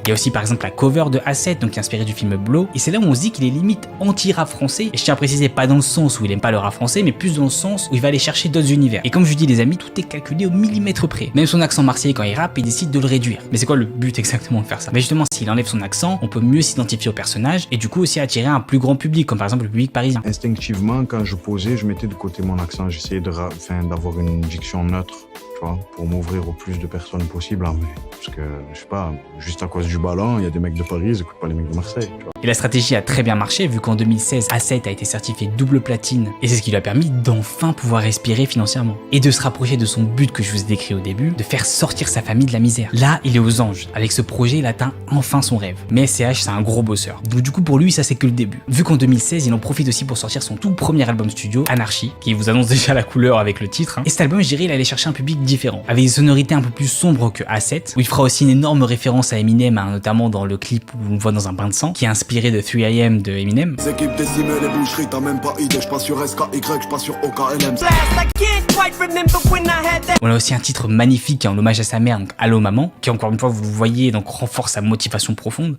Il y a aussi par exemple la cover de A7, donc qui est inspirée du film Blow, et c'est là où on se dit qu'il est limite anti-rap français, et je tiens à préciser pas dans le sens où il aime pas le rap français, mais plus dans le sens où il va aller chercher d'autres univers. Et comme je vous dis les amis, tout est calculé au millimètre près. Même son accent marseillais quand il rappe, il décide de le réduire. Mais c'est quoi le but exactement de faire ça? Mais justement, s'il enlève son accent, on peut mieux s'identifier au personnage, et du coup aussi attirer un plus grand public, comme par exemple le public parisien. Instinctivement, quand je posais, je mettais de côté mon accent, j'essayais d'avoir une diction neutre, tu vois, pour m'ouvrir au plus de personnes possible, hein, parce que, je sais pas, juste à cause du ballon, il y a des mecs de Paris, ils écoutent pas les mecs de Marseille, tu vois. Et la stratégie a très bien marché, vu qu'en 2016, A7 a été certifié double platine, et c'est ce qui lui a permis d'enfin pouvoir respirer financièrement, et de se rapprocher de son but que je vous ai décrit au début, de faire sortir sa famille de la misère. Là, il est aux anges. Avec ce projet, il atteint enfin son rêve. Mais SCH, c'est un gros bosseur. Donc du coup, pour lui, ça c'est que le début. Vu qu'en 2016, il en profite aussi pour sortir son tout premier album studio, Anarchy, qui vous annonce déjà la couleur avec le titre. Et cet album, je dirais, il allait chercher un public différent, avec des sonorités un peu plus sombres que A7, où il fera aussi une énorme référence à Eminem, hein, notamment dans le clip où on le voit dans un bain de sang, qui est inspiré de 3AM de Eminem. Équipes décimées, les boucheries, t'as même pas idée, j'passe sur SKY, j'passe sur OKLM. On a aussi un titre magnifique qui est en hommage à sa mère, donc Allô Maman, qui encore une fois vous le voyez donc renforce sa motivation profonde.